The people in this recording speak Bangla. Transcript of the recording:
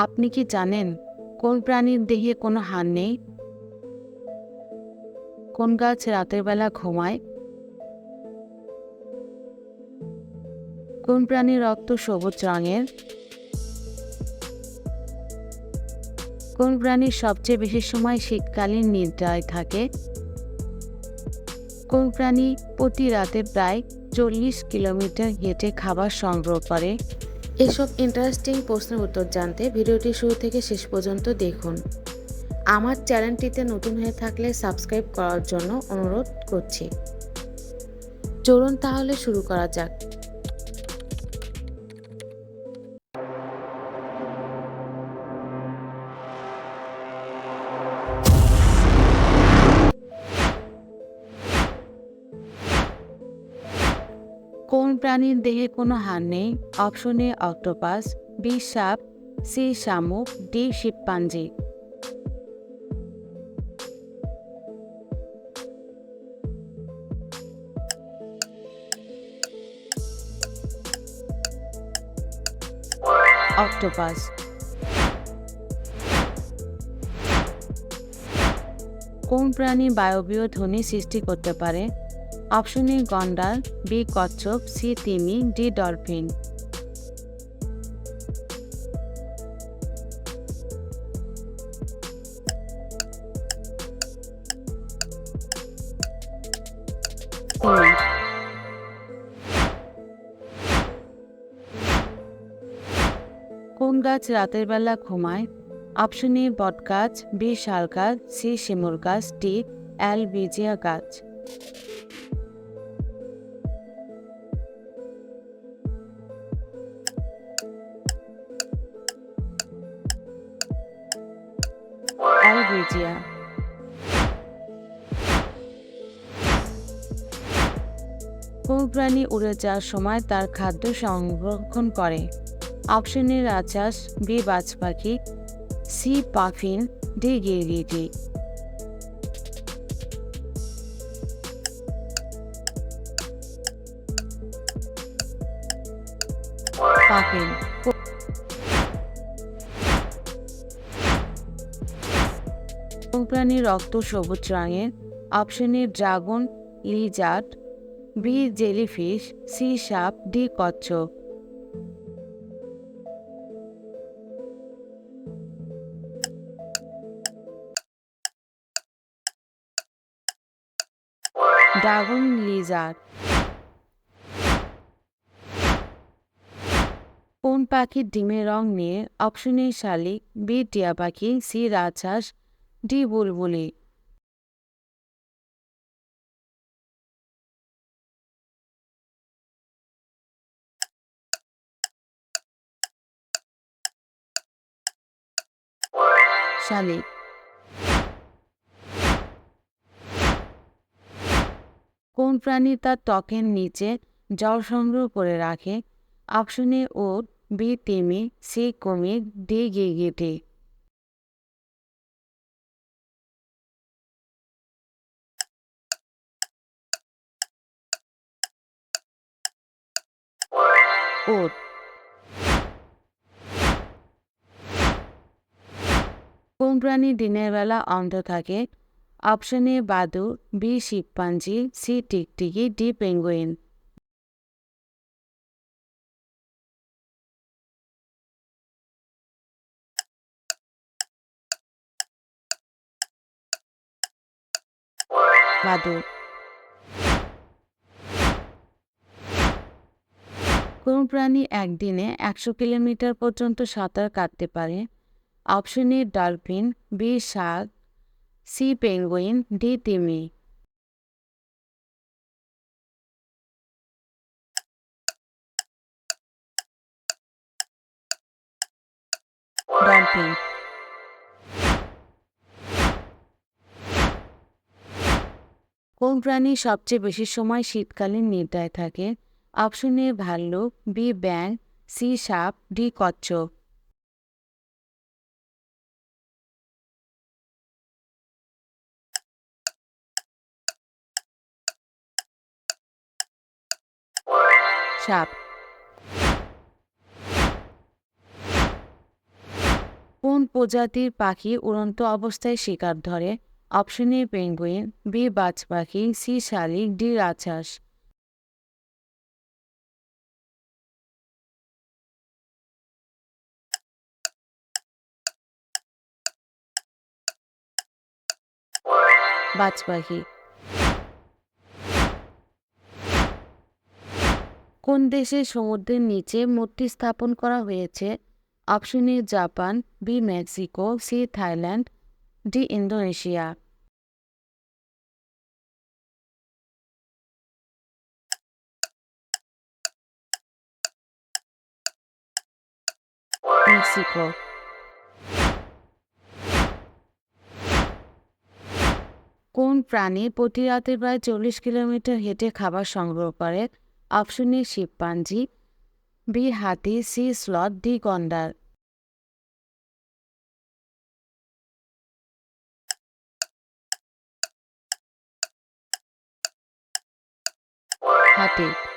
আপনি কি জানেন কোন প্রাণীর দেহে কোনো হাড় নেই? কোন গাছ রাতের বেলা ঘুমায়? কোন প্রাণীর রক্ত সবুজ রঙের? কোন প্রাণীর সবচেয়ে বেশি সময় শীতকালীন নিদ্রায় থাকে? কোন প্রাণী প্রতি রাতে প্রায় 40 কিলোমিটার হেঁটে খাবার সংগ্রহ করে? এসব ইন্টারেস্টিং প্রশ্নের উত্তর জানতে ভিডিওটি শুরু থেকে শেষ পর্যন্ত দেখুন। আমার চ্যানেলটিতে নতুন হয়ে থাকলে সাবস্ক্রাইব করার জন্য অনুরোধ করছি। চলুন তাহলে শুরু করা যাক। কোন প্রাণীর দেহে কোনো হাড় নেই? অপশন এ অক্টোপাস, বি সাপ, সি শামুক, ডি শিম্পাঞ্জি। অক্টোপাস। কোন প্রাণী বায়বীয় ধ্বনি সৃষ্টি করতে পারে? অপশন এ গন্ডার, বি কচ্ছপ, সি তিমি, ডি ডলফিন। তিমি। কোন গাছ রাতের বেলা ঘুমায়? অপশন এ বটগাছ, বি শাল গাছ, সি শিমুল গাছ, ডি অ্যালবিজিয়া গাছ। অ্যালবিজিয়া। কোন প্রাণী উড়ে যাওয়ার সময় তার খাদ্য সংরক্ষণ করে? অপশন এ রাজহাঁস, বি বাজ পাখি, সি পাফিন, ডি গিরগিটি। পাফিন। কোন প্রাণীর রক্ত সবুজ রঙের? Option A dragon, lizard, B jellyfish, C সাপ, ডি কচ্ছপ। Dragon lizard. কোন পাখির ডিমের রং নিয়ে? অপশন এ শালিক, বি টিয়া পাখি, সি রাজহাঁস, ডি বুলবুলি। শালিক। কোন প্রাণী তার ত্বকের নিচে জল সংগ্রহ করে রাখে? অপশন এ উট, বি তিমি, সি কুমির, ডি গিরগিটি। উট। কোন প্রাণী দিনের বেলা অন্ধ থাকে? অপশন এ বাদুড়, বি শিম্পাঞ্জি, সি টিকটিকি, ডি পেঙ্গুইন। বাদুড়। কোন প্রাণী একদিনে 100 কিলোমিটার পর্যন্ত সাঁতার কাটতে পারে? Option A dolphin, B shark, C penguin, D তিমি। ডলফিন। কোন প্রাণী সবচেয়ে বেশি সময় শীতকালীন নিদ্রায় থাকে? অপশন এ ভাল্লুক, বি ব্যাঙ, সি সাপ, ডি কচ্ছপ। সাপ। কোন প্রজাতির পাখি উড়ন্ত অবস্থায় শিকার ধরে? অপশন এ পেঙ্গুইন, বি বাজ পাখি, সি শালিক, ডি রাজহাঁস। বাজ পাখি। কোন দেশের সমুদ্রের নিচে মূর্তি স্থাপন করা হয়েছে? Option A Japan, B Mexico, C Thailand, D Indonesia. Mexico. কোন প্রাণী প্রতি রাতে প্রায় 40 কিলোমিটার হেঁটে খাবার সংগ্রহ করে? অপশন এ শিম্পাঞ্জি, বি হাতি, সি স্লথ, ডি গন্ডার। হাতি।